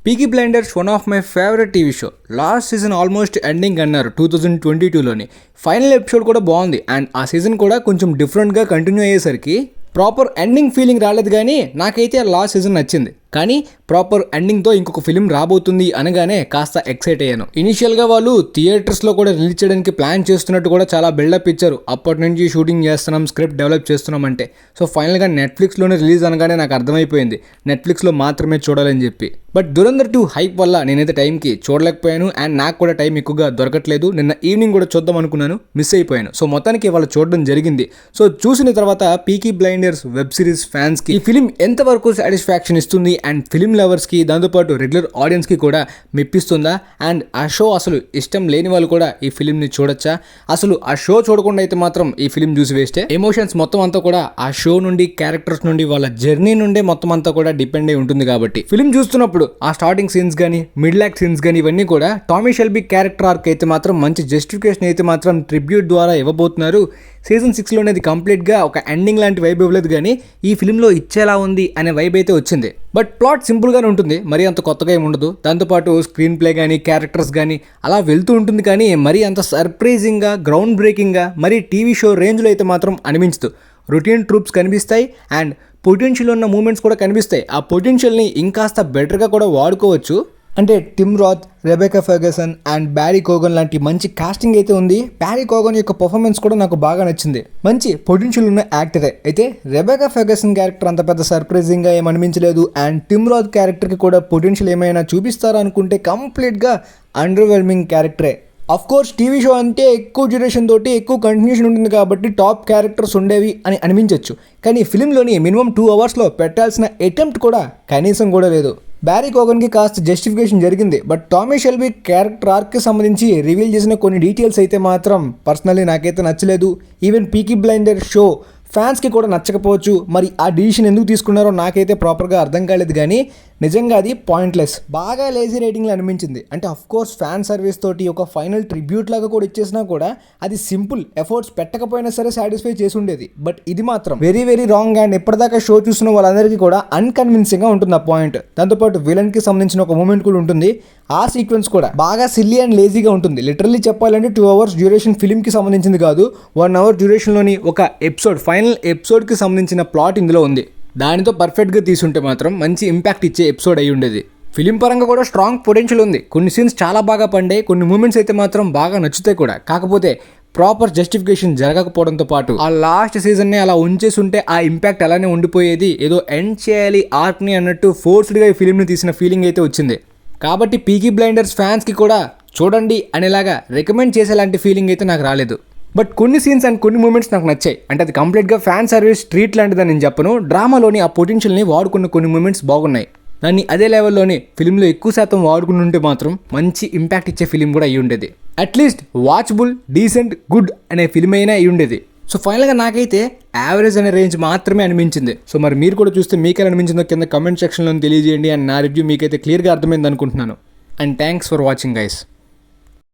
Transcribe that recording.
Peaky blinders one of my favourite TV show. Last season almost ending అన్నారు 2022లోని. Final episode కూడా బాగుంది and ఆ season కూడా కొంచెం డిఫరెంట్గా కంటిన్యూ అయ్యేసరికి ప్రాపర్ ఎండింగ్ ఫీలింగ్ రాలేదు, కానీ నాకైతే లాస్ట్ సీజన్ నచ్చింది. కానీ ప్రాపర్ ఎండింగ్తో ఇంకొక ఫిలిం రాబోతుంది అనగానే కాస్త ఎక్సైట్ అయ్యాను. ఇనిషియల్గా వాళ్ళు థియేటర్స్లో కూడా రిలీజ్ చేయడానికి ప్లాన్ చేస్తున్నట్టు కూడా చాలా బిల్డప్ ఇచ్చారు. అప్పటి నుంచి షూటింగ్ చేస్తున్నాం, స్క్రిప్ట్ డెవలప్ చేస్తున్నాం అంటే. సో ఫైనల్గా నెట్ఫ్లిక్స్లోనే రిలీజ్ అనగానే నాకు అర్థమైపోయింది నెట్ఫ్లిక్స్లో మాత్రమే చూడాలని చెప్పి. బట్ దురంధర్ 2 హైప్ వల్ల నేనైతే టైంకి చూడలేకపోయాను అండ్ నాకు కూడా టైం ఎక్కువగా దొరకట్లేదు. నిన్న ఈవినింగ్ కూడా చూద్దాం అనుకున్నాను, మిస్ అయిపోయాను. సో మొత్తానికి వాళ్ళు చూడడం జరిగింది. సో చూసిన తర్వాత పీకీ బ్లైండర్స్ వెబ్ సిరీస్ ఫ్యాన్స్కి ఈ ఫిలిం ఎంతవరకు సాటిస్ఫాక్షన్ ఇస్తుంది అండ్ ఫిలిం లవర్స్కి దాంతోపాటు రెగ్యులర్ ఆడియన్స్కి కూడా మెప్పిస్తుందా, అండ్ ఆ షో అసలు ఇష్టం లేని వాళ్ళు కూడా ఈ ఫిలింని చూడొచ్చా, అసలు ఆ షో చూడకుండా అయితే మాత్రం ఈ ఫిలిం చూసి వేస్టే. ఎమోషన్స్ మొత్తం అంతా కూడా ఆ షో నుండి, క్యారెక్టర్స్ నుండి, వాళ్ళ జర్నీ నుండే మొత్తం అంతా కూడా డిపెండ్ అయి ఉంటుంది. కాబట్టి ఫిలిం చూస్తున్నప్పుడు ఆ స్టార్టింగ్ సీన్స్ కానీ, మిడిల్ యాక్ట్ సీన్స్ కానీ ఇవన్నీ కూడా టామీ షెల్బీ క్యారెక్టర్ ఆర్క్ అయితే మాత్రం మంచి జస్టిఫికేషన్ అయితే మాత్రం ట్రిబ్యూట్ ద్వారా ఇవ్వబోతున్నారు. సీజన్ 6లోనే అది కంప్లీట్గా ఒక ఎండింగ్ లాంటి వైబ్ ఇవ్వలేదు, కానీ ఈ ఫిలింలో ఇచ్చేలా ఉంది అనే వైబ్ అయితే వచ్చింది. బట్ ప్లాట్ సింపుల్గానే ఉంటుంది, మరీ అంత కొత్తగా ఏమి ఉండదు. దాంతోపాటు స్క్రీన్ ప్లే కానీ, క్యారెక్టర్స్ కానీ అలా వెళ్తూ ఉంటుంది, కానీ మరీ అంత సర్ప్రైజింగ్గా, గ్రౌండ్ బ్రేకింగ్గా, మరీ టీవీ షో రేంజ్లో అయితే మాత్రం అనిపించదు. రొటీన్ ట్రూప్స్ కనిపిస్తాయి అండ్ పొటెన్షియల్ ఉన్న మూమెంట్స్ కూడా కనిపిస్తాయి. ఆ పొటెన్షియల్ని ఇంకాస్త బెటర్గా కూడా వాడుకోవచ్చు. అంటే Tim Roth, Rebecca Ferguson and Barry Keoghan లాంటి మంచి కాస్టింగ్ అయితే ఉంది. బ్యారీ కోగన్ యొక్క పర్ఫార్మెన్స్ కూడా నాకు బాగా నచ్చింది. మంచి పొటెన్షియల్ ఉన్న యాక్టరే. అయితే రెబెకా ఫెర్గసన్ క్యారెక్టర్ అంత పెద్ద సర్ప్రైజింగ్గా ఏమనిపించలేదు అండ్ టిమ్ రాత్ క్యారెక్టర్కి కూడా పొటెన్షియల్ ఏమైనా చూపిస్తారా అనుకుంటే కంప్లీట్గా అండర్వెల్మింగ్ క్యారెక్టరే. అఫ్ కోర్స్ టీవీ షో అంటే ఎక్కువ డ్యూరేషన్ తోటి ఎక్కువ కంటిన్యూషన్ ఉంటుంది కాబట్టి టాప్ క్యారెక్టర్స్ ఉండేవి అని అనిపించవచ్చు, కానీ ఫిలింలోని మినిమం 2 అవర్స్లో పెట్టాల్సిన అటెంప్ట్ కూడా కనీసం కూడా లేదు. బ్యారీ కోగన్కి కాస్త జస్టిఫికేషన్ జరిగింది, బట్ టామీ షెల్బీ క్యారెక్టర్ ఆర్క్కి సంబంధించి రివీల్ చేసిన కొన్ని డీటెయిల్స్ అయితే మాత్రం పర్సనల్లీ నాకైతే నచ్చలేదు. ఈవెన్ పీకీ బ్లైండర్ షో ఫ్యాన్స్కి కూడా నచ్చకపోవచ్చు. మరి ఆ డిసిషన్ ఎందుకు తీసుకున్నారో నాకైతే ప్రాపర్గా అర్థం కాలేదు, కానీ నిజంగా అది పాయింట్లెస్, బాగా లేజీ రేటింగ్లో అనిపించింది. అంటే అఫ్ కోర్స్ ఫ్యాన్ సర్వీస్ తోటి ఒక ఫైనల్ ట్రిబ్యూట్ లాగా కూడా ఇచ్చేసినా కూడా అది సింపుల్ ఎఫర్ట్స్ పెట్టకపోయినా సరే సాటిస్ఫై చేసి ఉండేది. బట్ ఇది మాత్రం వెరీ వెరీ రాంగ్ అండ్ ఇప్పటిదాకా షో చూసిన వాళ్ళందరికీ కూడా అన్కన్విన్సింగ్గా ఉంటుంది ఆ పాయింట్. దాంతోపాటు విలన్కి సంబంధించిన ఒక మూమెంట్ కూడా ఉంటుంది. ఆ సీక్వెన్స్ కూడా బాగా సిల్లీ అండ్ లేజీగా ఉంటుంది. లిటరల్లీ చెప్పాలంటే 2 అవర్స్ డ్యూరేషన్ ఫిలింకి సంబంధించింది కాదు, 1 అవర్ డ్యూరేషన్లోని ఒక ఎపిసోడ్, ఫైనల్ ఎపిసోడ్కి సంబంధించిన ప్లాట్ ఇందులో ఉంది. దానితో పర్ఫెక్ట్గా తీసుంటే మాత్రం మంచి ఇంపాక్ట్ ఇచ్చే ఎపిసోడ్ అయి ఉండేది. ఫిలిం పరంగా కూడా స్ట్రాంగ్ పొటెన్షియల్ ఉంది. కొన్ని సీన్స్ చాలా బాగా పండాయి, కొన్ని మూమెంట్స్ అయితే మాత్రం బాగా నచ్చుతాయి కూడా. కాకపోతే ప్రాపర్ జస్టిఫికేషన్ జరగకపోవడంతో పాటు ఆ లాస్ట్ సీజన్ని అలా ఉంచేసి ఉంటే ఆ ఇంపాక్ట్ అలానే ఉండిపోయేది. ఏదో ఎండ్ చేయాలి ఆర్క్ని అన్నట్టు ఫోర్స్డ్గా ఈ ఫిలింని తీసిన ఫీలింగ్ అయితే వచ్చింది. కాబట్టి పీకీ బ్లైండర్స్ ఫ్యాన్స్కి కూడా చూడండి అనేలాగా రికమెండ్ చేసేలాంటి ఫీలింగ్ అయితే నాకు రాలేదు. బట్ కొన్ని సీన్స్ అండ్ కొన్ని మూమెంట్స్ నాకు నచ్చాయి. అంటే అది కంప్లీట్గా ఫ్యాన్ సర్వీస్ ట్రీట్ లాంటిదని నేను చెప్పను. డ్రామాలోని ఆ పొటెన్షియల్ని వాడుకున్న కొన్ని మూమెంట్స్ బాగున్నాయి. దాన్ని అదే లెవెల్లోనే ఫిలింలో ఎక్కువ శాతం వాడుకుని ఉంటే మాత్రం మంచి ఇంపాక్ట్ ఇచ్చే ఫిలిం కూడా అయ్యి ఉండేది. అట్లీస్ట్ వాచబుల్, డీసెంట్, గుడ్ అనే ఫిలిం అయినా అయ్యి ఉండేది. సో ఫైనల్గా నాకైతే యావరేజ్ అనే రేంజ్ మాత్రమే అనిపించింది. సో మరి మీరు కూడా చూస్తే మీకు ఎలా అనిపించిందో కింద కమెంట్ సెక్షన్లో తెలియజేయండి. అండ్ నా రివ్యూ మీకైతే క్లియర్గా అర్థమైంది అనుకుంటున్నాను. And thanks for watching guys.